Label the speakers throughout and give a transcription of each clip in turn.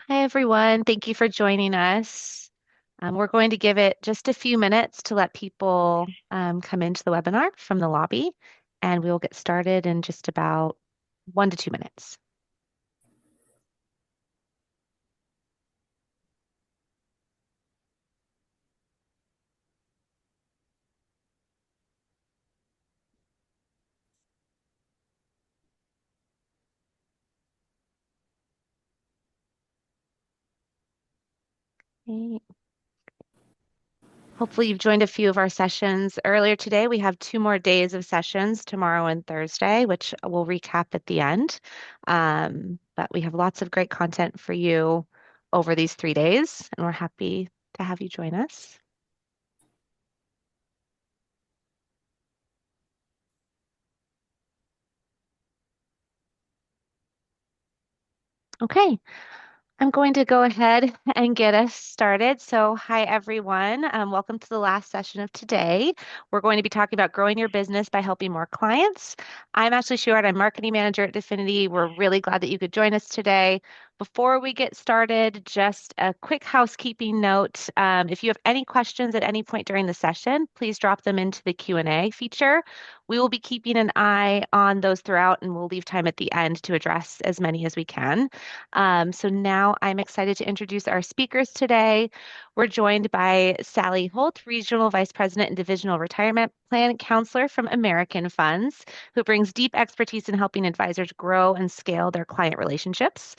Speaker 1: Hi, everyone. Thank you for joining us. We're going to give it just a few minutes to let people come into the webinar from the lobby, and we will get started in just about 1 to 2 minutes. Okay. Hopefully, you've joined a few of our sessions earlier today. We have 2 more days of sessions tomorrow and Thursday, which we'll recap at the end. But we have lots of great content for you over these 3 days, and we're happy to have you join us. Okay. I'm going to go ahead and get us started. So, hi everyone. Welcome to the last session of today. We're going to be talking about growing your business by helping more clients. I'm Ashley Sheward. I'm marketing manager at Definity. We're really glad that you could join us today. Before we get started, just a quick housekeeping note. If you have any questions at any point during the session, please drop them into the Q&A feature. We will be keeping an eye on those throughout, and we'll leave time at the end to address as many as we can. So now I'm excited to introduce our speakers today. We're joined by Sally Holte, Regional Vice President and Divisional Retirement Plan Counselor from American Funds, who brings deep expertise in helping advisors grow and scale their client relationships,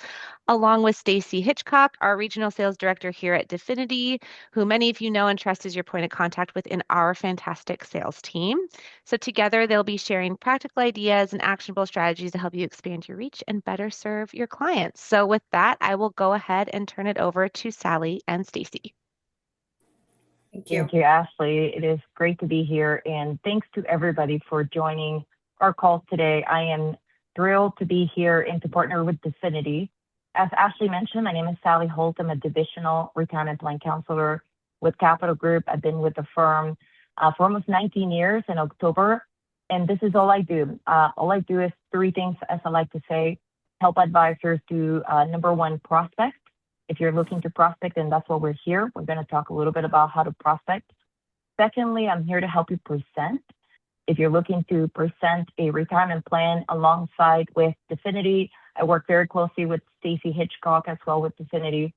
Speaker 1: along with Staci Hitchcok, our Regional Sales Director here at Definity, who many of you know and trust as your point of contact within our fantastic sales team. So together they'll be sharing practical ideas and actionable strategies to help you expand your reach and better serve your clients. So with that, I will go ahead and turn it over to Sally and Staci.
Speaker 2: Thank you. Thank you, Ashley. It is great to be here, and thanks to everybody for joining our call today. I am thrilled to be here and to partner with Definity. As Ashley mentioned, my name is Sally Holt. I'm a divisional retirement plan counselor with Capital Group. I've been with the firm for almost 19 years in October, and this is all I do. All I do is three things, as I like to say: help advisors do number one, prospect. If you're looking to prospect, and that's what we're here. We're going to talk a little bit about how to prospect. Secondly, I'm here to help you present. If you're looking to present a retirement plan alongside with Definity, I work very closely with Staci Hitchcok as well with Definity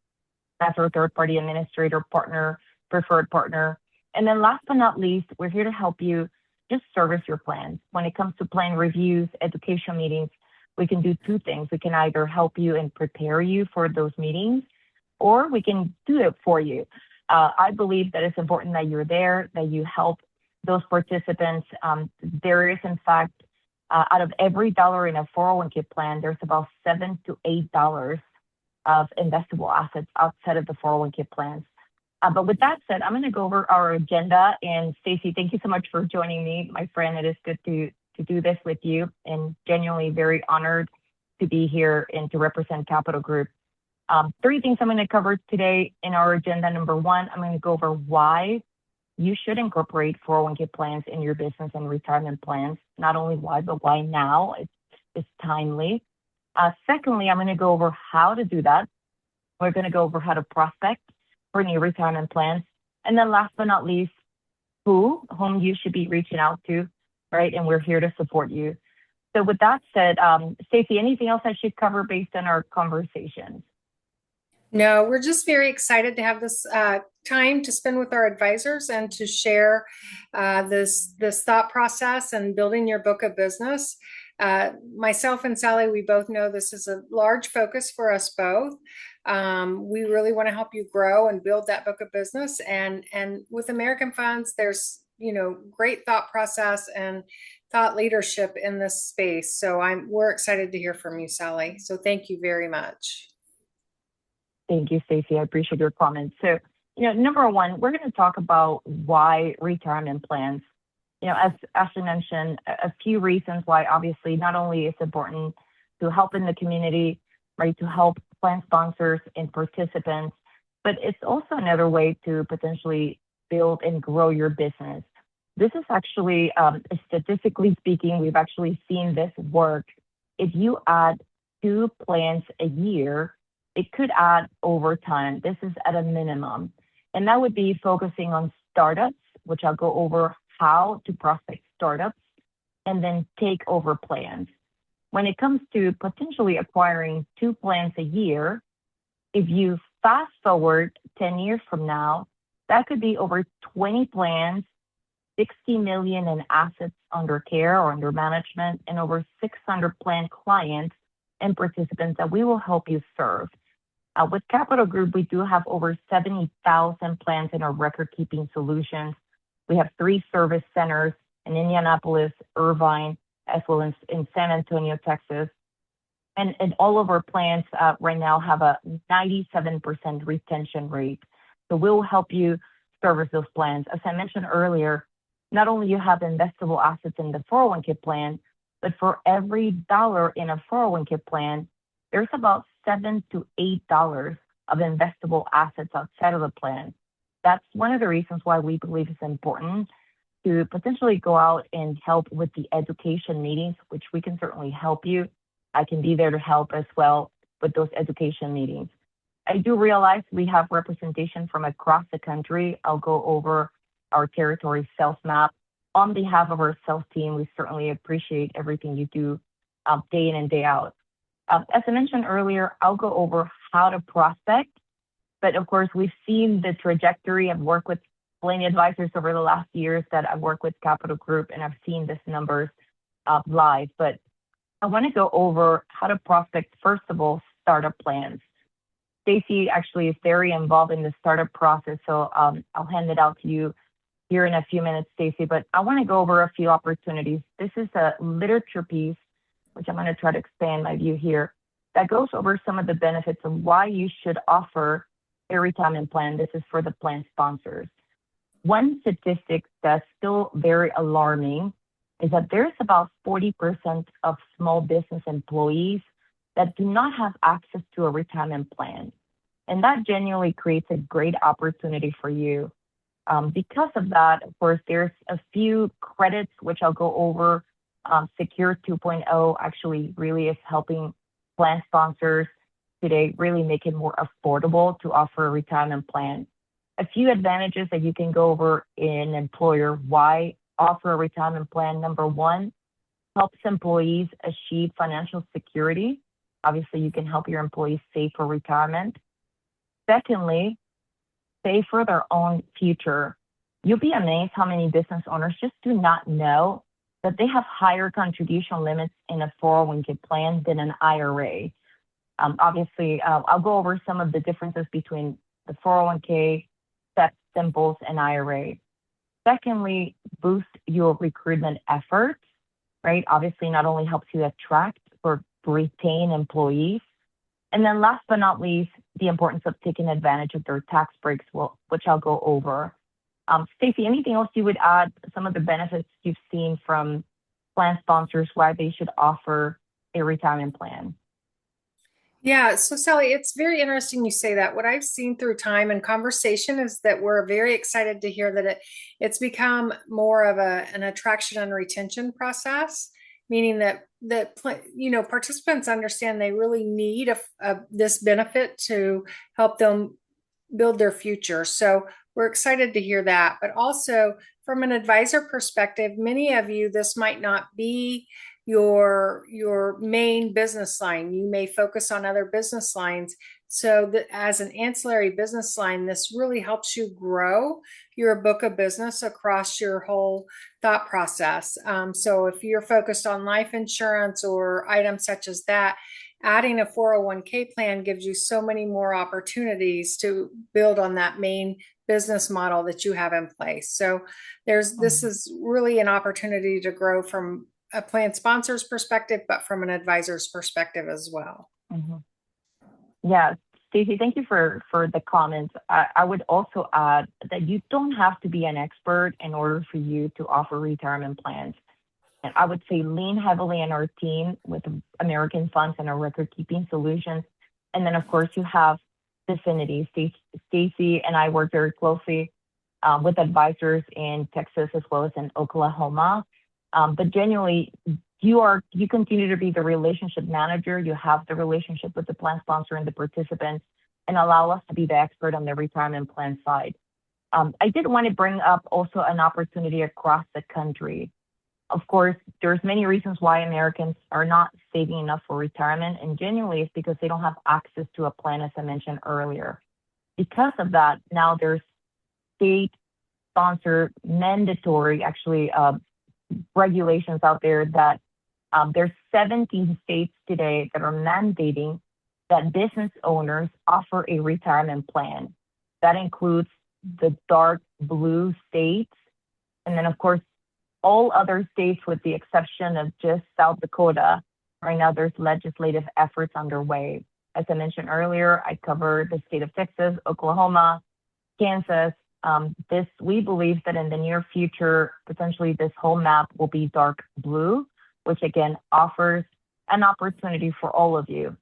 Speaker 2: as our third-party administrator partner, preferred partner. And then last but not least, we're here to help you just service your plans. When it comes to plan reviews, education meetings, we can do two things. We can either help you and prepare you for those meetings, or we can do it for you. I believe that it's important that you're there, that you help those participants. There is, in fact, out of every dollar in a 401k plan, there's about $7 to $8 of investable assets outside of the 401k plans. But with that said, I'm going to go over our agenda. And Staci, thank you so much for joining me, my friend. It is good to do this with you, and genuinely very honored to be here and to represent Capital Group. Three things I'm going to cover today in our agenda. Number one, I'm going to go over why you should incorporate 401k plans in your business and retirement plans. Not only why, but why now. It's timely. Secondly, I'm going to go over how to do that. We're going to go over how to prospect for new retirement plans. And then last but not least, whom you should be reaching out to, right? And we're here to support you. So with that said, Staci, anything else I should cover based on our conversations?
Speaker 3: No, we're just very excited to have this time to spend with our advisors and to share this thought process and building your book of business. Myself and Sally, we both know this is a large focus for us both. We really want to help you grow and build that book of business. And with American Funds, there's great thought process and thought leadership in this space. So we're excited to hear from you, Sally. So thank you very much.
Speaker 2: Thank you, Staci. I appreciate your comments. So, number one, we're going to talk about why retirement plans. As Ashley mentioned, a few reasons why. Obviously, not only it's important to help in the community, right, to help plan sponsors and participants, but it's also another way to potentially build and grow your business. This is actually, statistically speaking, we've actually seen this work. If you add 2 plans a year, it could add over time. This is at a minimum. And that would be focusing on startups, which I'll go over how to prospect startups, and then take over plans. When it comes to potentially acquiring 2 plans a year, if you fast forward 10 years from now, that could be over 20 plans, 60 million in assets under care or under management, and over 600 plan clients and participants that we will help you serve. With Capital Group, we do have over 70,000 plans in our record keeping solutions. We have 3 service centers in Indianapolis, Irvine, as well as in San Antonio, Texas. And all of our plans right now have a 97% retention rate. So we'll help you service those plans. As I mentioned earlier, not only you have investable assets in the 401k plan, but for every dollar in a 401k plan, there's about $7 to $8 of investable assets outside of the plan. That's one of the reasons why we believe it's important to potentially go out and help with the education meetings, which we can certainly help you. I can be there to help as well with those education meetings. I do realize we have representation from across the country. I'll go over our territory sales map. On behalf of our sales team, we certainly appreciate everything you do day in and day out. As I mentioned earlier, I'll go over how to prospect, but of course, we've seen the trajectory. I've worked with plenty advisors over the last years that I've worked with Capital Group, and I've seen these numbers live. But I want to go over how to prospect, first of all, startup plans. Staci actually is very involved in the startup process, so I'll hand it out to you here in a few minutes, Staci. But I want to go over a few opportunities. This is a literature piece, which I'm going to try to expand my view here, that goes over some of the benefits of why you should offer a retirement plan. This is for the plan sponsors. One statistic that's still very alarming is that there's about 40% of small business employees that do not have access to a retirement plan. And that genuinely creates a great opportunity for you. Because of that, of course, there's a few credits, which I'll go over. Secure 2.0 actually really is helping plan sponsors today really make it more affordable to offer a retirement plan. A few advantages that you can go over in employer, why offer a retirement plan. Number one, helps employees achieve financial security. Obviously, you can help your employees save for retirement. Secondly, save for their own future. You'll be amazed how many business owners just do not know that they have higher contribution limits in a 401k plan than an IRA. Obviously, I'll go over some of the differences between the 401k, SEP, Simples, and IRA. Secondly, boost your recruitment efforts, right? Obviously, not only helps you attract or retain employees. And then last but not least, the importance of taking advantage of their tax breaks, which I'll go over. Staci, anything else you would add, some of the benefits you've seen from plan sponsors, why they should offer a retirement plan?
Speaker 3: Yeah, so Sally, it's very interesting you say that. What I've seen through time and conversation is that we're very excited to hear that it's become more of an attraction and retention process, meaning that participants understand they really need this benefit to help them build their future. So we're excited to hear that. But also from an advisor perspective, many of you, this might not be your main business line. You may focus on other business lines. So that as an ancillary business line, this really helps you grow your book of business across your whole thought process. So if you're focused on life insurance or items such as that, adding a 401k plan gives you so many more opportunities to build on that main business model that you have in place. So this is really an opportunity to grow from a plan sponsor's perspective, but from an advisor's perspective as well.
Speaker 2: Mm-hmm. Yeah, Staci, thank you for the comments. I would also add that you don't have to be an expert in order for you to offer retirement plans. And I would say lean heavily on our team with American Funds and our record keeping solutions. And then, of course, you have Definity. Staci and I work very closely with advisors in Texas as well as in Oklahoma. But genuinely, you continue to be the relationship manager, you have the relationship with the plan sponsor and the participants, and allow us to be the expert on the retirement plan side. I did want to bring up also an opportunity across the country. Of course, there's many reasons why Americans are not saving enough for retirement, and genuinely it's because they don't have access to a plan, as I mentioned earlier. Because of that, now there's state-sponsored mandatory, actually, regulations out there that there's 17 states today that are mandating that business owners offer a retirement plan. That includes the dark blue states, and then of course, all other states with the exception of just South Dakota. Right now, there's legislative efforts underway. As I mentioned earlier, I cover the state of Texas, Oklahoma, Kansas. We believe that in the near future, potentially this whole map will be dark blue, which again offers an opportunity for all of you.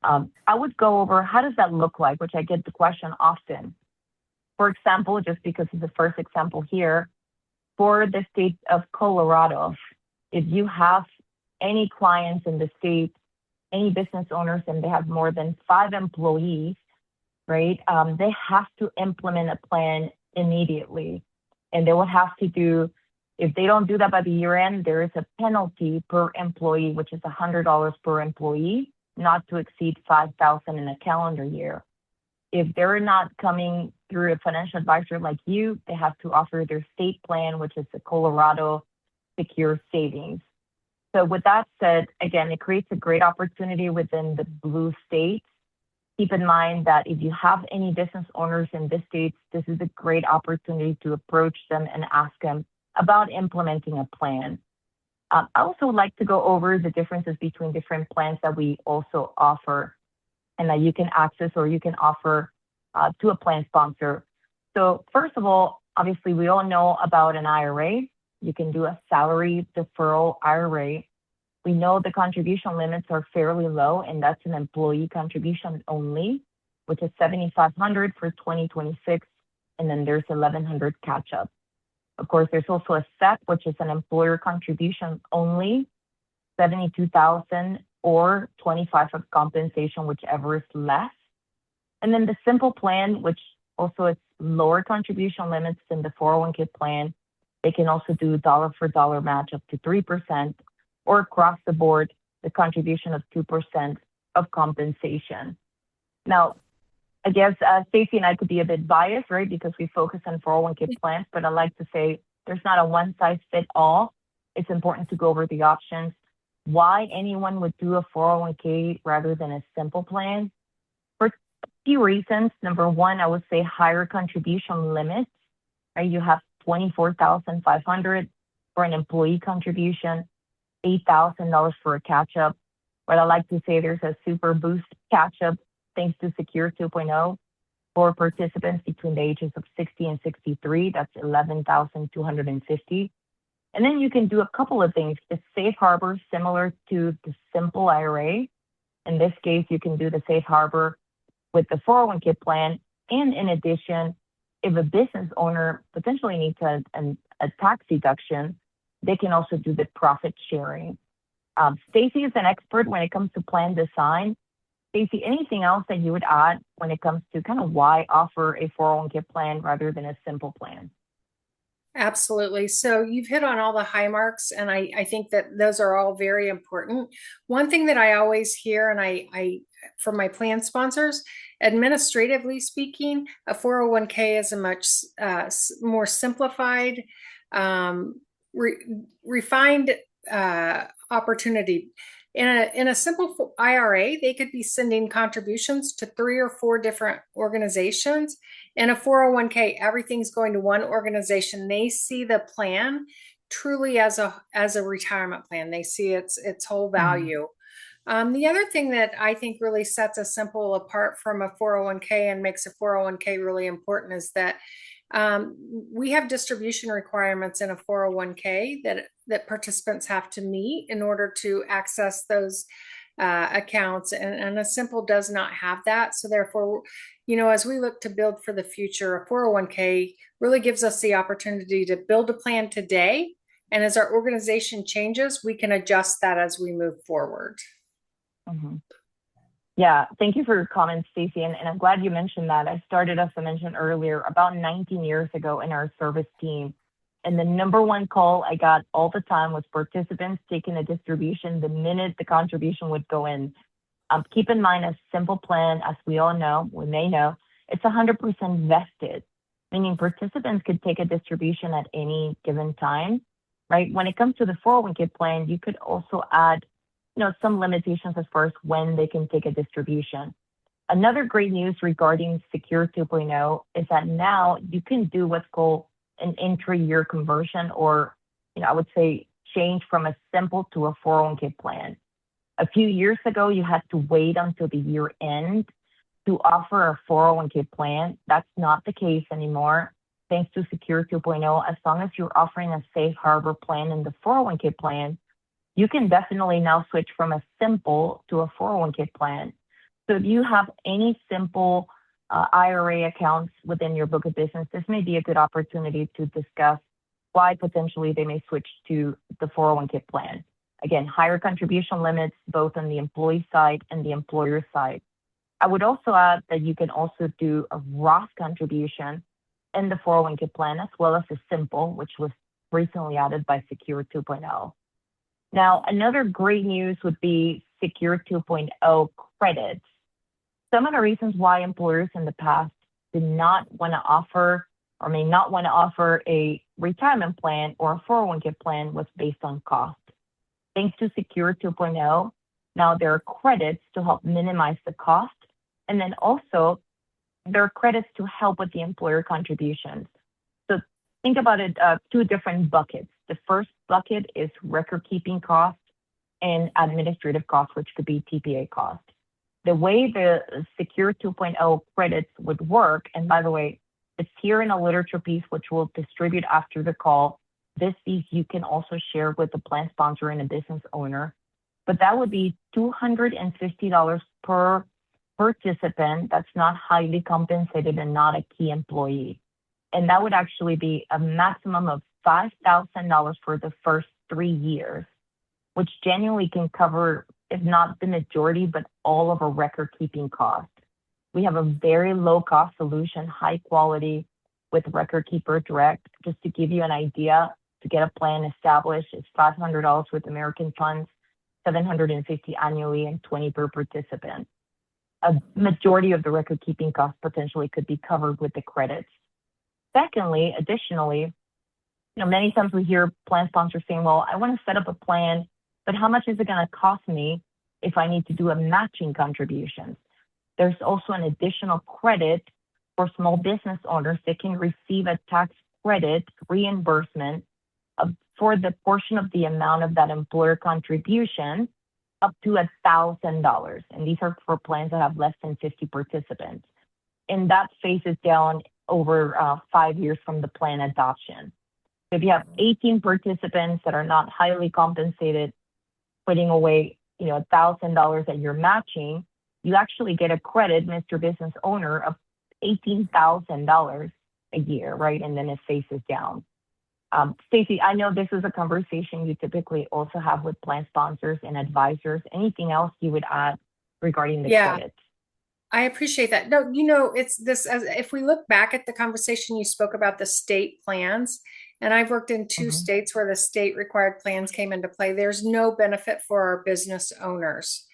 Speaker 2: I would go over how does that look like, which I get the question often. For example, just because it's the first example here, for the state of Colorado, if you have any clients in the state, any business owners, and they have more than 5 employees, right, they have to implement a plan immediately. And they will have to do, if they don't do that by the year end, there is a penalty per employee, which is $100 per employee, not to exceed $5,000 in a calendar year. If they're not coming through a financial advisor like you, they have to offer their state plan, which is the Colorado Secure Savings. So with that said, again, it creates a great opportunity within the blue states. Keep in mind that if you have any business owners in the states, this is a great opportunity to approach them and ask them about implementing a plan. I also like to go over the differences between different plans that we also offer and that you can access or you can offer to a plan sponsor. So first of all, obviously we all know about an IRA. You can do a salary deferral IRA. We know the contribution limits are fairly low, and that's an employee contribution only, which is $7,500 for 2026, and then there's $1,100 catch up. Of course, there's also a SEP, which is an employer contribution only, $72,000 or 25 of compensation, whichever is less. And then the simple plan, which also is lower contribution limits than the 401k plan. They can also do dollar for dollar match up to 3%, or across the board, the contribution of 2% of compensation. Now, I guess Staci and I could be a bit biased, right? Because we focus on 401k plans, but I like to say there's not a one size fit all. It's important to go over the options. Why anyone would do a 401k rather than a simple plan? For a few reasons. Number one, I would say higher contribution limits, right? You have $24,500 for an employee contribution, $8,000 for a catch-up. But I like to say there's a super boost catch-up thanks to Secure 2.0 for participants between the ages of 60 and 63. That's $11,250. And then you can do a couple of things. The safe harbor, similar to the simple IRA. In this case, you can do the safe harbor with the 401k plan. And in addition, if a business owner potentially needs a tax deduction, they can also do the profit sharing. Staci is an expert when it comes to plan design. Staci, anything else that you would add when it comes to kind of why offer a 401k plan rather than a simple plan?
Speaker 3: Absolutely. So you've hit on all the high marks, and I think that those are all very important. One thing that I always hear, and I from my plan sponsors, administratively speaking, a 401k is a much more simplified, refined opportunity. In a simple IRA, they could be sending contributions to 3 or 4 different organizations. In a 401k, everything's going to one organization. They see the plan truly as a retirement plan. They see its whole value. The other thing that I think really sets a simple apart from a 401k and makes a 401k really important is that we have distribution requirements in a 401k that participants have to meet in order to access those accounts, and a simple does not have that. So therefore, as we look to build for the future, a 401k really gives us the opportunity to build a plan today And as our organization changes, we can adjust that as we move forward.
Speaker 2: Mm-hmm. Yeah, thank you for your comments, Staci, and I'm glad you mentioned that. I started, as I mentioned earlier, about 19 years ago in our service team. And the number one call I got all the time was participants taking a distribution the minute the contribution would go in. Keep in mind, a simple plan, as we may know, it's 100% vested, meaning participants could take a distribution at any given time, right? When it comes to the 401k plan, you could also add, some limitations as far as when they can take a distribution. Another great news regarding Secure 2.0 is that now you can do what's called an intra-year conversion, or, I would say change from a simple to a 401k plan. A few years ago, you had to wait until the year end to offer a 401k plan. That's not the case anymore. Thanks to Secure 2.0, as long as you're offering a safe harbor plan in the 401k plan, you can definitely now switch from a simple to a 401k plan. So if you have any simple IRA accounts within your book of business, this may be a good opportunity to discuss why potentially they may switch to the 401k plan. Again, higher contribution limits, both on the employee side and the employer side. I would also add that you can also do a Roth contribution in the 401k plan, as well as a simple, which was recently added by Secure 2.0. Now, another great news would be Secure 2.0 credits. Some of the reasons why employers in the past did not want to offer or may not want to offer a retirement plan or a 401k plan was based on cost. Thanks to Secure 2.0, now there are credits to help minimize the cost. And then also, there are credits to help with the employer contributions. So think about it, two different buckets. The first bucket is record keeping costs and administrative costs, which could be TPA costs. The way the Secure 2.0 credits would work, and by the way, it's here in a literature piece, which we'll distribute after the call. This piece you can also share with the plan sponsor and a business owner, but that would be $250 per participant that's not highly compensated and not a key employee. And that would actually be a maximum of $5,000 for the first 3 years, which genuinely can cover, if not the majority, but all of our record keeping costs. We have a very low cost solution, high quality with Record Keeper Direct. Just to give you an idea, to get a plan established, it's $500 with American Funds, $750 annually, and $20 per participant. A majority of the record keeping costs potentially could be covered with the credits. Secondly, additionally, many times we hear plan sponsors saying, well, I want to set up a plan, but how much is it going to cost me if I need to do a matching contribution? There's also an additional credit for small business owners that can receive a tax credit reimbursement for the portion of the amount of that employer contribution up to $1,000. And these are for plans that have less than 50 participants. And that phases down over 5 years from the plan adoption. So if you have 18 participants that are not highly compensated, putting away, $1,000 that you're matching, you actually get a credit, Mr. Business Owner, of $18,000 a year, right? And then it phases down. Staci, I know this is a conversation you typically also have with plan sponsors and advisors. Anything else you would add regarding the credits?
Speaker 3: I appreciate that. No, it's this, as if we look back at the conversation, you spoke about the state plans, and I've worked in 2 states where the state required plans came into play. There's no benefit for our business owners.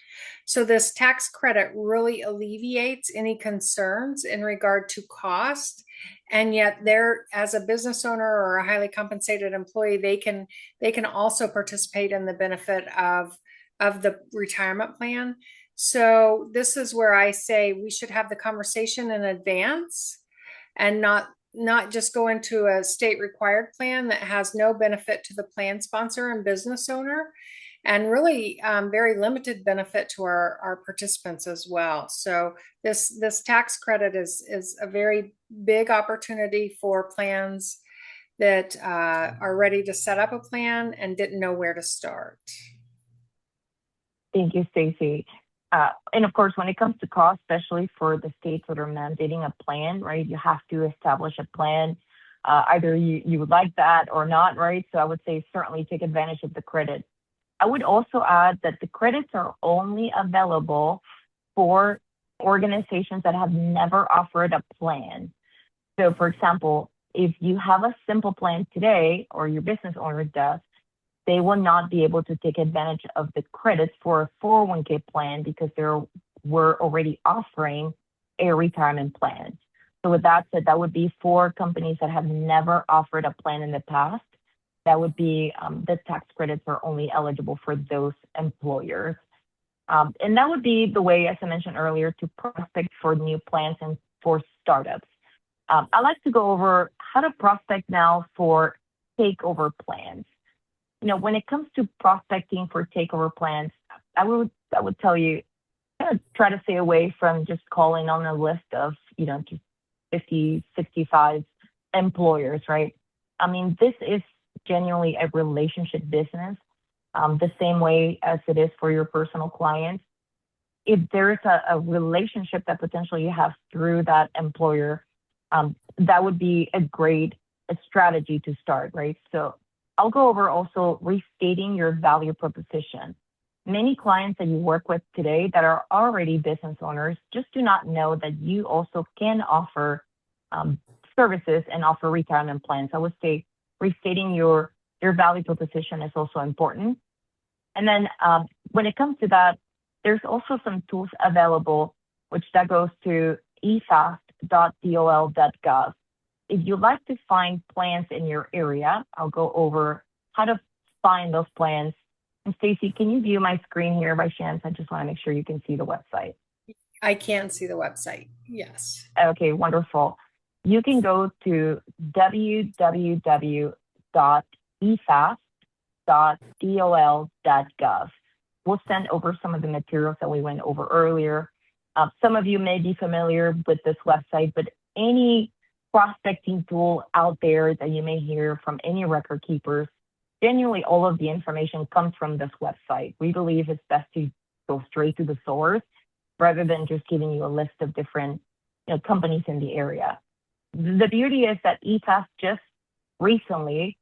Speaker 3: So this tax credit really alleviates any concerns in regard to cost. And yet they're, as a business owner or a highly compensated employee, they can also participate in the benefit of the retirement plan. So this is where I say we should have the conversation in advance and not just go into a state required plan that has no benefit to the plan sponsor and business owner, and really very limited benefit to our participants as well. So this tax credit is a very big opportunity for plans that are ready to set up a plan and didn't know where to start.
Speaker 2: Thank you, Staci. And of course, when it comes to cost, especially for the states that are mandating a plan, right, you have to establish a plan Either you would like that or not, right? So I would say certainly take advantage of the credit. I would also add that the credits are only available for organizations that have never offered a plan. So for example, if you have a simple plan today or your business owner does, they will not be able to take advantage of the credits for a 401k plan because we're already offering a retirement plan. So with that said, that would be for companies that have never offered a plan in the past. That would be the tax credits are only eligible for those employers. And that would be the way, as I mentioned earlier, to prospect for new plans and for startups. I like to go over how to prospect now for takeover plans. When it comes to prospecting for takeover plans, I would tell you, kind of try to stay away from just calling on a list of, just 50, 65 employers, right? I mean, this is genuinely a relationship business, the same way as it is for your personal clients. If there is a relationship that potentially you have through that employer, that would be a great strategy to start, right? So I'll go over also restating your value proposition. Many clients that you work with today that are already business owners just do not know that you also can offer services and offer retirement plans. I would say restating your value proposition is also important. And then when it comes to that, there's also some tools available, which that goes to efast.dol.gov. If you'd like to find plans in your area, I'll go over how to find those plans. And Staci, can you view my screen here by chance? I just want to make sure you can see the website.
Speaker 3: I can see the website. Yes.
Speaker 2: Okay, wonderful. You can go to www.efast.dol.gov. We'll send over some of the materials that we went over earlier. Some of you may be familiar with this website, but any prospecting tool out there that you may hear from any record keepers, genuinely all of the information comes from this website. We believe it's best to go straight to the source rather than just giving you a list of different companies in the area. The beauty is that EFAST just recently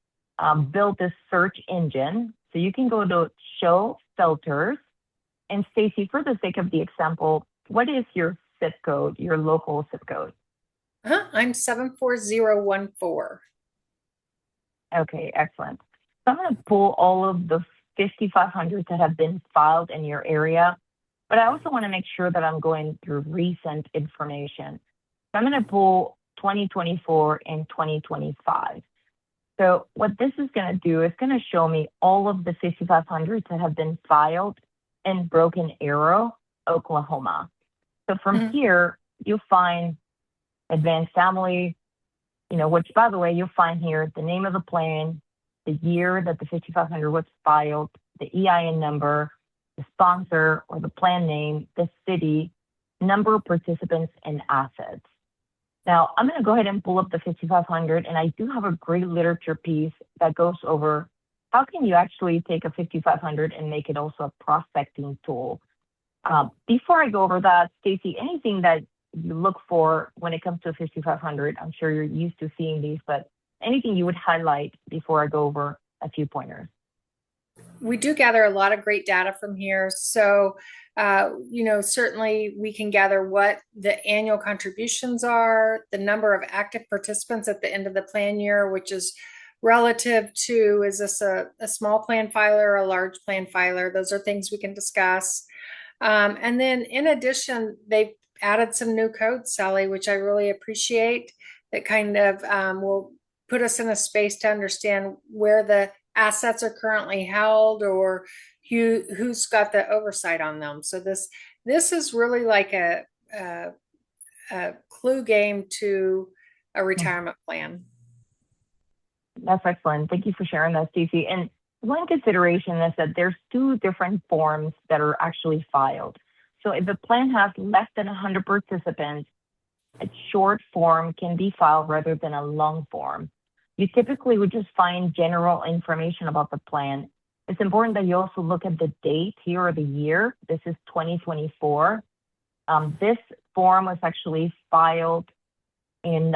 Speaker 2: built this search engine. So you can go to show filters. And Staci, for the sake of the example, what is your zip code, your local zip code?
Speaker 3: I'm 74014.
Speaker 2: Okay, excellent. So I'm going to pull all of the 5,500 that have been filed in your area, but I also want to make sure that I'm going through recent information. So I'm going to pull 2024 and 2025. So what this is going to do is going to show me all of the 5,500 that have been filed in Broken Arrow, Oklahoma. So from here, you'll find Advanced Family, which, by the way, you'll find here the name of the plan, the year that the 5,500 was filed, the EIN number, the sponsor or the plan name, the city, number of participants, and assets. Now, I'm going to go ahead and pull up the 5,500, and I do have a great literature piece that goes over how can you actually take a 5,500 and make it also a prospecting tool. Before I go over that, Staci, anything that you look for when it comes to 5,500, I'm sure you're used to seeing these, but anything you would highlight before I go over a few pointers?
Speaker 3: We do gather a lot of great data from here. So, certainly we can gather what the annual contributions are, the number of active participants at the end of the plan year, which is relative to, is this a small plan filer or a large plan filer? Those are things we can discuss. And then in addition, they've added some new codes, Sally, which I really appreciate, that kind of will put us in a space to understand where the assets are currently held or who's got the oversight on them. So this is really like a clue game to a retirement plan.
Speaker 2: That's excellent. Thank you for sharing that, Staci. And one consideration is that there's two different forms that are actually filed. So if the plan has less than 100 participants, a short form can be filed rather than a long form. You typically would just find general information about the plan. It's important that you also look at the date here or the year. This is 2024. This form was actually filed in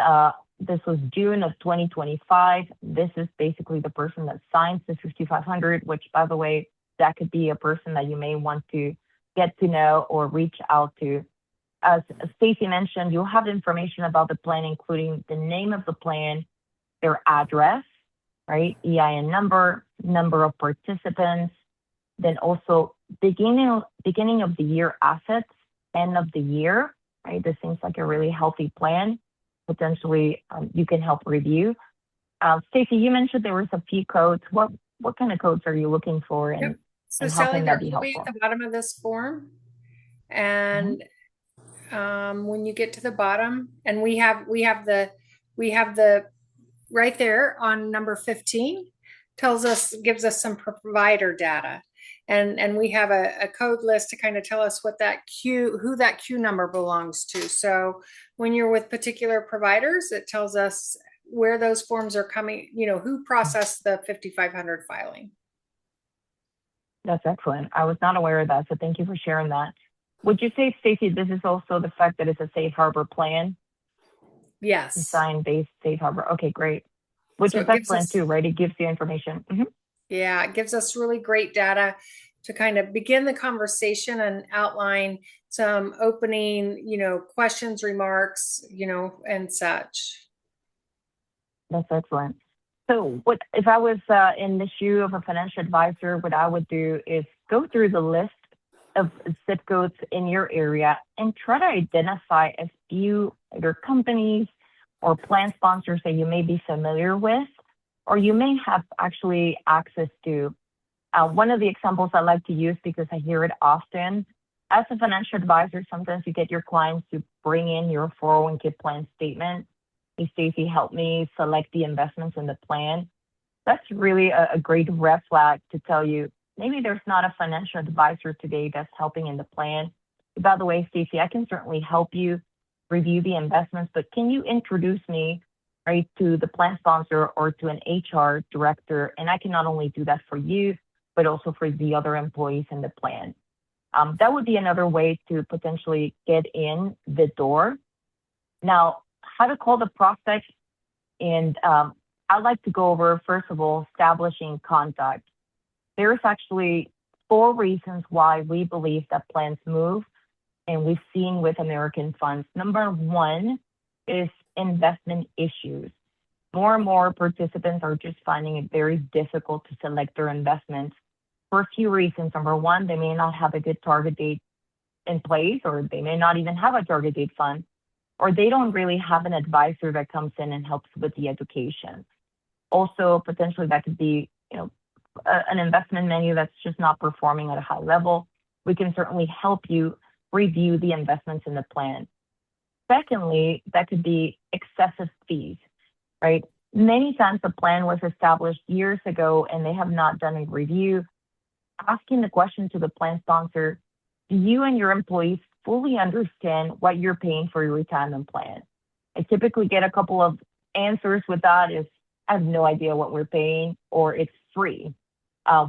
Speaker 2: this was June of 2025. This is basically the person that signs the 5500, which, by the way, that could be a person that you may want to get to know or reach out to. As Staci mentioned, you'll have information about the plan, including the name of the plan, their address, right? EIN number, number of participants, then also beginning of the year assets, end of the year, right? This seems like a really healthy plan. Potentially, you can help review. Staci, you mentioned there was a few codes. What kind of codes are you looking for,
Speaker 3: Yep. So
Speaker 2: and how
Speaker 3: Sally,
Speaker 2: can
Speaker 3: there
Speaker 2: that be
Speaker 3: will be
Speaker 2: helpful?
Speaker 3: at the bottom of this form.
Speaker 2: Mhm.
Speaker 3: And when you get to the bottom, and we have the right there on number 15 gives us some provider data. And we have a code list to kind of tell us who that queue number belongs to. So when you're with particular providers, it tells us where those forms are coming, who processed the 5500 filing.
Speaker 2: That's excellent. I was not aware of that, so thank you for sharing that. Would you say, Staci, this is also the fact that it's a safe harbor plan,
Speaker 3: Yes.
Speaker 2: design-based safe harbor? Okay, great. Which
Speaker 3: So
Speaker 2: is excellent too, right? It gives you information.
Speaker 3: Yeah, it gives us really great data to kind of begin the conversation and outline some opening, questions, remarks, and such.
Speaker 2: That's excellent. So what if I was in the shoe of a financial advisor, what I would do is go through the list of zip codes in your area and try to identify a few either companies or plan sponsors that you may be familiar with, or you may have actually access to. One of the examples I like to use because I hear it often, as a financial advisor, sometimes you get your clients to bring in your 401k plan statement. Hey, Staci, help me select the investments in the plan. That's really a great red flag to tell you maybe there's not a financial advisor today that's helping in the plan. By the way, Staci, I can certainly help you review the investments, but can you introduce me, right, to the plan sponsor or to an HR director? And I can not only do that for you, but also for the other employees in the plan. That would be another way to potentially get in the door. Now, how to call the prospect, and I'd like to go over, first of all, establishing contact. There's actually 4 reasons why we believe that plans move, and we've seen with American funds. Number 1 is investment issues. More and more participants are just finding it very difficult to select their investments for a few reasons. Number 1, they may not have a good target date in place, or they may not even have a target date fund, or they don't really have an advisor that comes in and helps with the education. Also, potentially that could be, an investment menu that's just not performing at a high level. We can certainly help you review the investments in the plan. Secondly, that could be excessive fees, right? Many times the plan was established years ago and they have not done a review. Asking the question to the plan sponsor, do you and your employees fully understand what you're paying for your retirement plan? I typically get a couple of answers with that is, I have no idea what we're paying, or it's free. I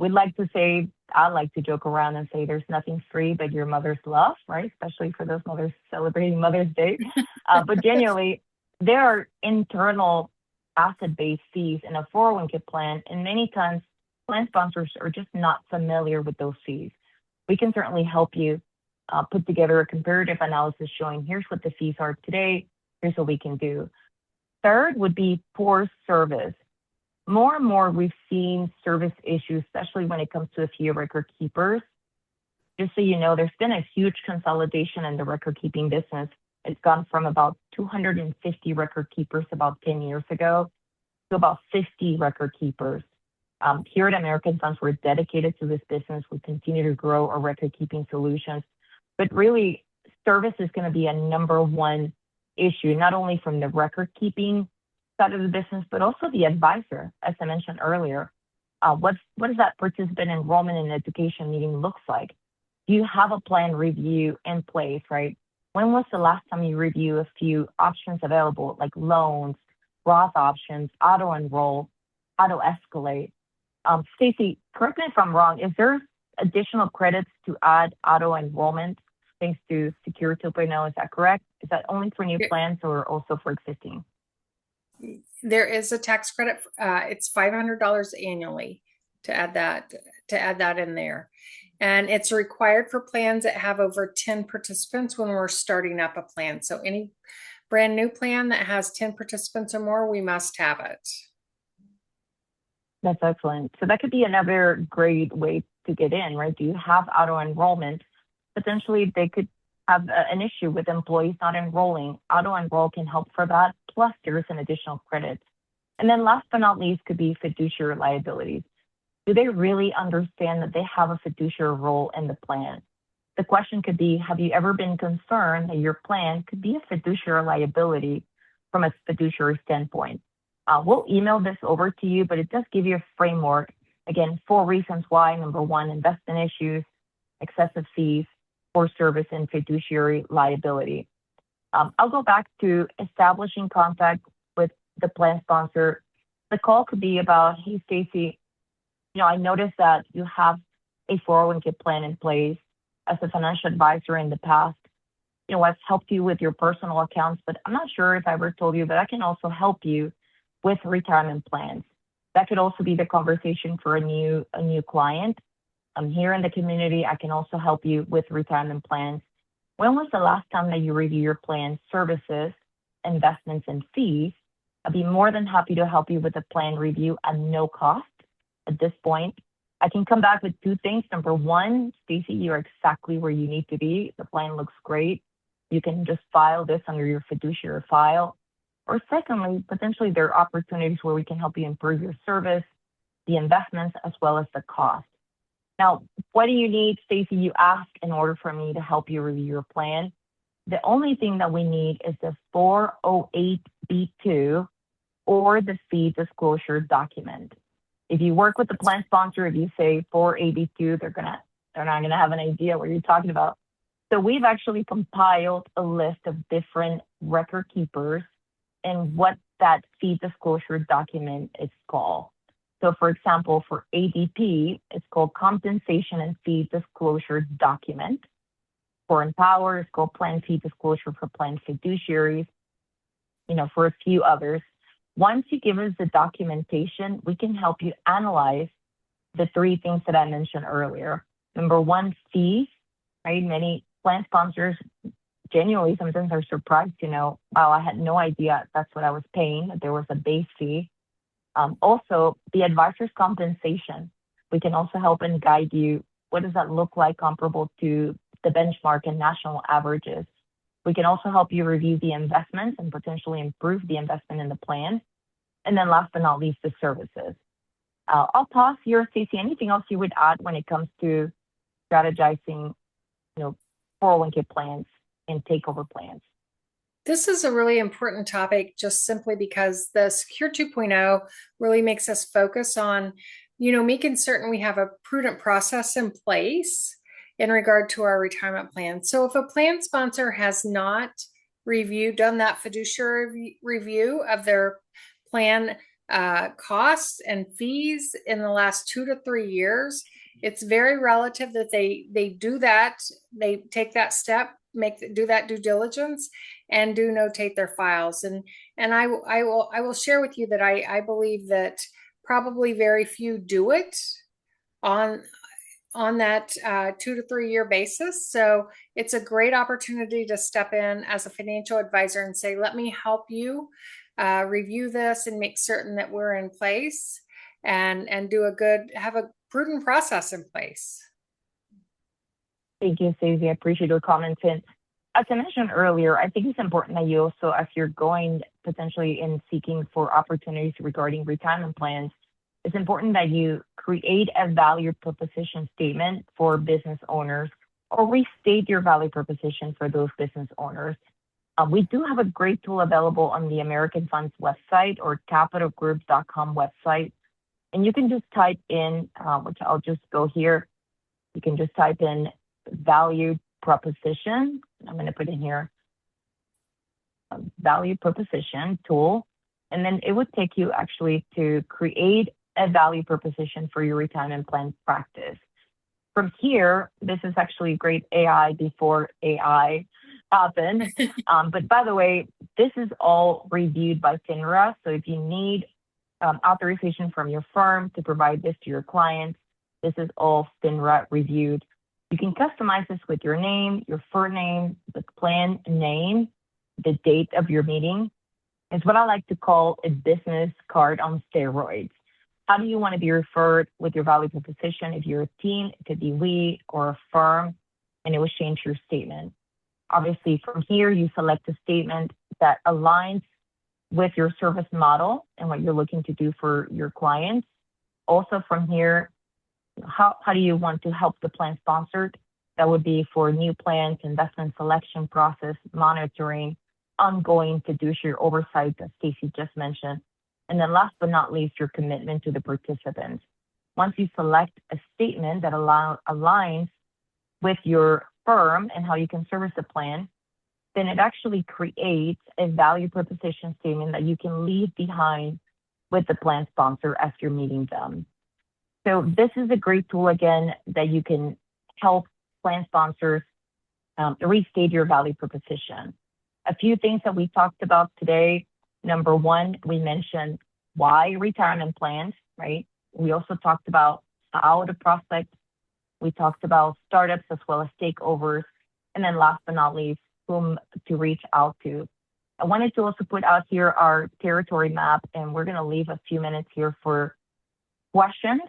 Speaker 2: like to joke around and say there's nothing free but your mother's love, right? Especially for those mothers celebrating Mother's Day. But genuinely, there are internal asset-based fees in a 401k plan, and many times plan sponsors are just not familiar with those fees. We can certainly help you put together a comparative analysis showing here's what the fees are today, here's what we can do. Third would be poor service. More and more we've seen service issues, especially when it comes to a few record keepers. Just so you know, there's been a huge consolidation in the record keeping business. It's gone from about 250 record keepers about 10 years ago to about 50 record keepers. Here at American Funds, we're dedicated to this business. We continue to grow our record keeping solutions. But really, service is going to be a number 1 issue, not only from the record keeping side of the business, but also the advisor, as I mentioned earlier. What does that participant enrollment and education meeting looks like? Do you have a plan review in place, right? When was the last time you reviewed a few options available, like loans, Roth options, auto enroll, auto escalate? Staci, correct me if I'm wrong, is there additional credits to add auto enrollment thanks to Secure 2.0? Is that correct? Is that only for new plans or also for existing?
Speaker 3: There is a tax credit. It's $500 annually to add that in there. And it's required for plans that have over 10 participants when we're starting up a plan. So any brand new plan that has 10 participants or more, we must have it.
Speaker 2: That's excellent. So that could be another great way to get in, right? Do you have auto enrollment? Potentially, they could have an issue with employees not enrolling. Auto enroll can help for that. Plus, there's an additional credit. And then last but not least could be fiduciary liabilities. Do they really understand that they have a fiduciary role in the plan? The question could be, have you ever been concerned that your plan could be a fiduciary liability from a fiduciary standpoint? We'll email this over to you, but it does give you a framework. Again, 4 reasons why. Number 1, investment issues, excessive fees, poor service, and fiduciary liability. I'll go back to establishing contact with the plan sponsor. The call could be about, hey, Staci, I noticed that you have a 401k plan in place. As a financial advisor in the past, I've helped you with your personal accounts, but I'm not sure if I ever told you that I can also help you with retirement plans. That could also be the conversation for a new client. I'm here in the community. I can also help you with retirement plans. When was the last time that you review your plan services, investments, and fees? I'd be more than happy to help you with a plan review at no cost. At this point, I can come back with 2 things. Number 1, Staci, you're exactly where you need to be. The plan looks great. You can just file this under your fiduciary file. Or secondly, potentially there are opportunities where we can help you improve your service, the investments, as well as the cost. Now, what do you need, Staci? You ask in order for me to help you review your plan. The only thing that we need is the 408B2 or the fee disclosure document. If you work with the plan sponsor, if you say 482, they're not gonna have an idea what you're talking about. So we've actually compiled a list of different record keepers and what that fee disclosure document is called. So for example, for ADP, it's called Compensation and Fee Disclosure Document. For Empower, it's called Plan Fee Disclosure for Plan Fiduciaries, for a few others. Once you give us the documentation, we can help you analyze the 3 things that I mentioned earlier. Number 1, fees, right? Many plan sponsors genuinely sometimes are surprised wow, I had no idea that's what I was paying, that there was a base fee. Also, the advisor's compensation. We can also help and guide you. What does that look like comparable to the benchmark and national averages? We can also help you review the investments and potentially improve the investment in the plan. And then last but not least, the services. I'll pause here, Staci. Anything else you would add when it comes to strategizing, 401k plans and takeover plans?
Speaker 3: This is a really important topic just simply because the Secure 2.0 really makes us focus on, making certain we have a prudent process in place in regard to our retirement plan. So if a plan sponsor has not done that fiduciary review of their plan costs and fees in the last 2 to 3 years, it's very relative that they do that, they take that step, do that due diligence, and do notate their files. And I will share with you that I believe that probably very few do it on that 2 to 3 year basis. So it's a great opportunity to step in as a financial advisor and say, let me help you review this and make certain that we're in place and have a prudent process in place.
Speaker 2: Thank you, Staci. I appreciate your comments. And as I mentioned earlier, I think it's important that you also, as you're going potentially in seeking for opportunities regarding retirement plans, it's important that you create a value proposition statement for business owners or restate your value proposition for those business owners. We do have a great tool available on the American Funds website or capitalgroup.com website. And you can just type in, which I'll just go here. You can just type in value proposition. I'm going to put in here value proposition tool. And then it would take you actually to create a value proposition for your retirement plan practice. From here, this is actually great AI before AI. happen. But by the way, this is all reviewed by FINRA. So if you need authorization from your firm to provide this to your clients, this is all FINRA reviewed. You can customize this with your name, your full name, the plan name, the date of your meeting. It's what I like to call a business card on steroids. How do you want to be referred with your value proposition? If you're a team, it could be we or a firm, and it will change your statement. Obviously, from here, you select a statement that aligns with your service model and what you're looking to do for your clients. Also from here, how do you want to help the plan sponsored? That would be for new plans, investment selection process, monitoring, ongoing fiduciary oversight that Staci just mentioned. And then last but not least, your commitment to the participants. Once you select a statement that aligns with your firm and how you can service the plan, then it actually creates a value proposition statement that you can leave behind with the plan sponsor as you're meeting them. So this is a great tool, again, that you can help plan sponsors restate your value proposition. A few things that we talked about today. Number one, we mentioned why retirement plans, right? We also talked about how to prospect. We talked about startups as well as takeovers. And then last but not least, whom to reach out to. I wanted to also put out here our territory map, and we're going to leave a few minutes here for questions.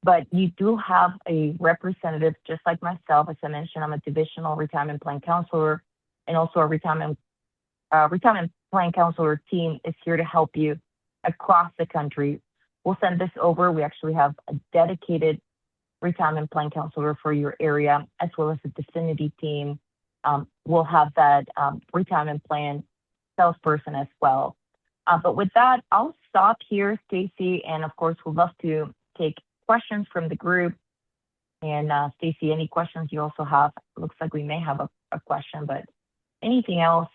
Speaker 2: But you do have a representative, just like myself. As I mentioned, I'm a divisional retirement plan counselor, and also a retirement plan counselor team is here to help you across the country. We'll send this over. We actually have a dedicated retirement plan counselor for your area, as well as a Definity team. We'll have that retirement plan salesperson as well. But with that, I'll stop here, Staci, and of course, we'd love to take questions from the group. And Staci, any questions you also have? Looks like we may have a question, but anything else,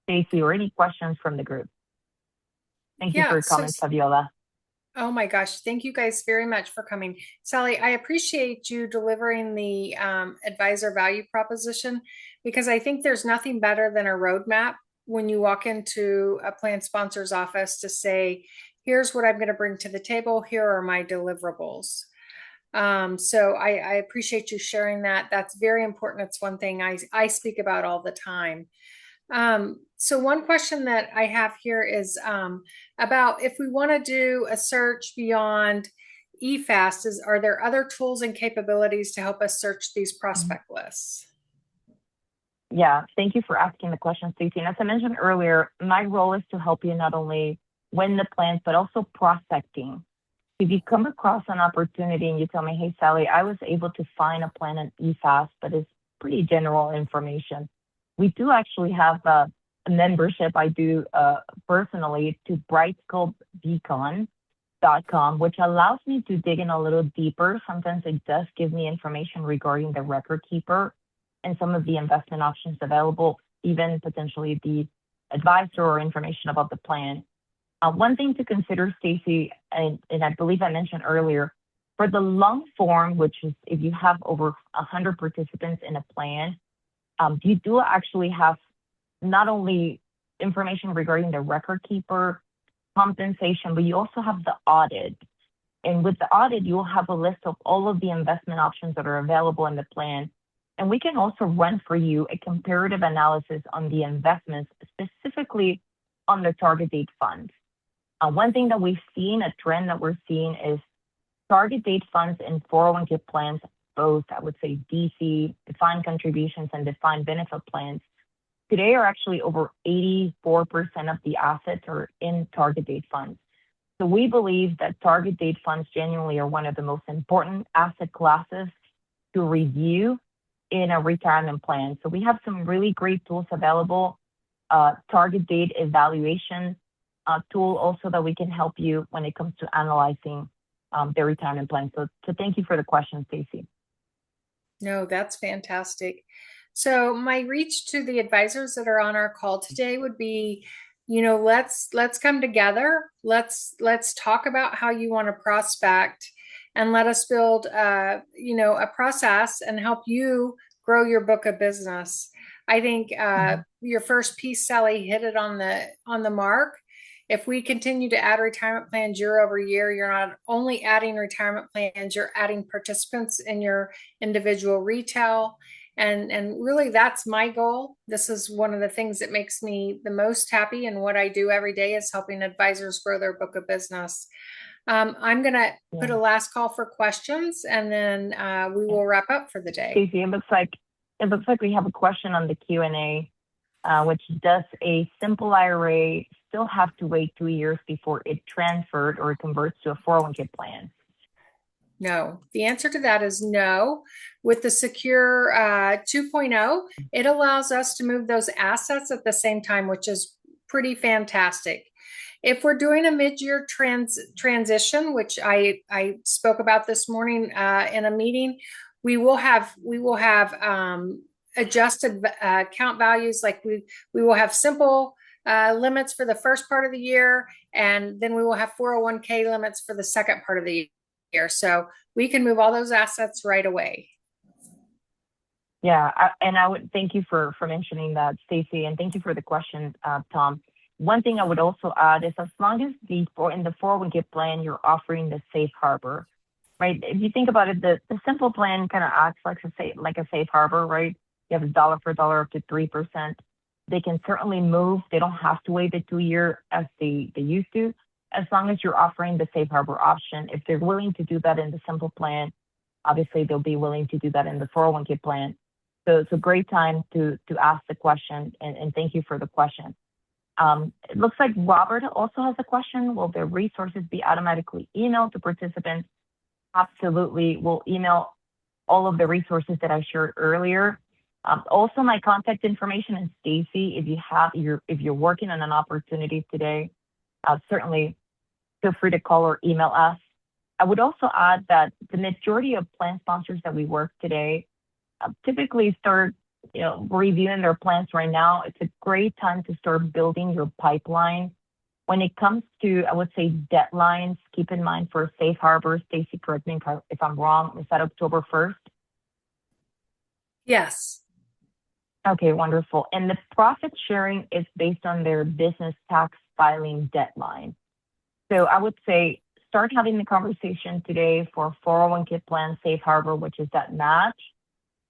Speaker 2: Staci, or any questions from the group? Thank you for your comments, Fabiola.
Speaker 3: Oh my gosh, thank you guys very much for coming. Sally, I appreciate you delivering the advisor value proposition, because I think there's nothing better than a roadmap when you walk into a plan sponsor's office to say, here's what I'm going to bring to the table. Here are my deliverables. So I appreciate you sharing that. That's very important. It's one thing I speak about all the time. So one question that I have here is about if we want to do a search beyond eFast, are there other tools and capabilities to help us search these prospect lists?
Speaker 2: Yeah, thank you for asking the question, Staci. And as I mentioned earlier, my role is to help you not only win the plans, but also prospecting. If you come across an opportunity and you tell me, hey, Sally, I was able to find a plan in eFast, but it's pretty general information. We do actually have a membership I do personally to brightscopebeacon.com, which allows me to dig in a little deeper. Sometimes it does give me information regarding the record keeper and some of the investment options available, even potentially the advisor or information about the plan. One thing to consider, Staci, and I believe I mentioned earlier, for the long form, which is if you have over 100 participants in a plan, you do actually have not only information regarding the record keeper, compensation, but you also have the audit. And with the audit, you will have a list of all of the investment options that are available in the plan. And we can also run for you a comparative analysis on the investments, specifically on the target date funds. One thing that we've seen, a trend that we're seeing, is target date funds and 401k plans, both, I would say, DC, defined contributions, and defined benefit plans, today are actually over 84% of the assets are in target date funds. So we believe that target date funds genuinely are one of the most important asset classes to review in a retirement plan. So we have some really great tools available, target date evaluation tool also that we can help you when it comes to analyzing the retirement plan. So thank you for the question, Staci.
Speaker 3: No, that's fantastic. So my reach to the advisors that are on our call today would be, let's come together. Let's talk about how you want to prospect, and let us build a process and help you grow your book of business. I think your first piece, Sally, hit it on the mark. If we continue to add retirement plans year over year, you're not only adding retirement plans, you're adding participants in your individual retail. And really that's my goal. This is one of the things that makes me the most happy, and what I do every day is helping advisors grow their book of business. I'm going to put a last call for questions, and then we will wrap up for the day.
Speaker 2: Staci, it looks like we have a question on the Q&A, which does a simple IRA still have to wait 2 years before it transferred or it converts to a 401k plan?
Speaker 3: No. The answer to that is no. With the Secure 2.0, it allows us to move those assets at the same time, which is pretty fantastic. If we're doing a mid-year transition, which I spoke about this morning in a meeting, we will have adjusted account values. Like we will have simple limits for the first part of the year, and then we will have 401k limits for the second part of the year. So we can move all those assets right away.
Speaker 2: Yeah, I would thank you for mentioning that, Staci, and thank you for the question, Tom. One thing I would also add is, as long as in the 401k plan you're offering the safe harbor, right? If you think about it, the simple plan kind of acts like a safe harbor, right? You have a dollar for dollar up to 3%. They can certainly move. They don't have to wait the 2 year as they used to, as long as you're offering the safe harbor option. If they're willing to do that in the simple plan, obviously they'll be willing to do that in the 401k plan. So it's a great time to ask the question, and thank you for the question. It looks like Robert also has a question. Will the resources be automatically emailed to participants? Absolutely. We'll email all of the resources that I shared earlier. Also, my contact information is Staci. If you're working on an opportunity today, certainly feel free to call or email us. I would also add that the majority of plan sponsors that we work today typically start reviewing their plans right now. It's a great time to start building your pipeline. When it comes to, I would say, deadlines, keep in mind for safe harbor, Staci, correct me if I'm wrong, is that October 1st?
Speaker 3: Yes.
Speaker 2: Okay, wonderful. And the profit sharing is based on their business tax filing deadline. So I would say start having the conversation today for 401k plan safe harbor, which is that match.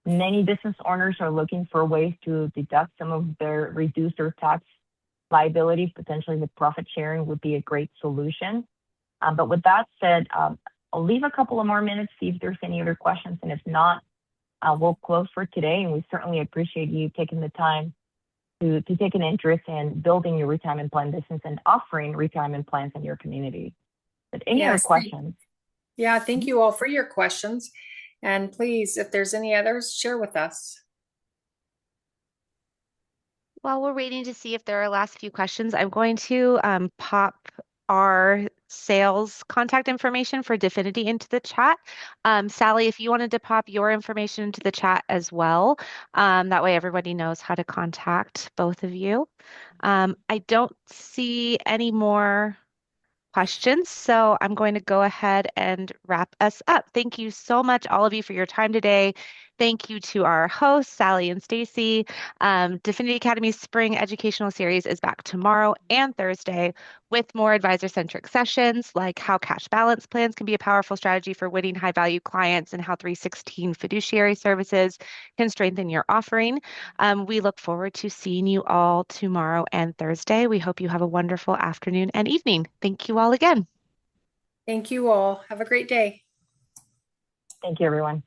Speaker 2: Many business owners are looking for ways to deduct some of their reduce their tax liability. Potentially the profit sharing would be a great solution. But with that said, I'll leave a couple of more minutes, see if there's any other questions. And if not, we'll close for today. And we certainly appreciate you taking the time to take an interest in building your retirement plan business and offering retirement plans in your community. But any other questions?
Speaker 3: Yeah, thank you all for your questions. And please, if there's any others, share with us.
Speaker 1: While we're waiting to see if there are last few questions, I'm going to pop our sales contact information for Definity into the chat. Sally, if you wanted to pop your information into the chat as well, that way everybody knows how to contact both of you. I don't see any more questions, so I'm going to go ahead and wrap us up. Thank you so much, all of you, for your time today. Thank you to our hosts, Sally and Staci. Definity Academy's Spring Educational Series is back tomorrow and Thursday with more advisor-centric sessions like how cash balance plans can be a powerful strategy for winning high-value clients and how 316 fiduciary services can strengthen your offering. We look forward to seeing you all tomorrow and Thursday. We hope you have a wonderful afternoon and evening. Thank you all again.
Speaker 3: Thank you all. Have a great day.
Speaker 2: Thank you, everyone.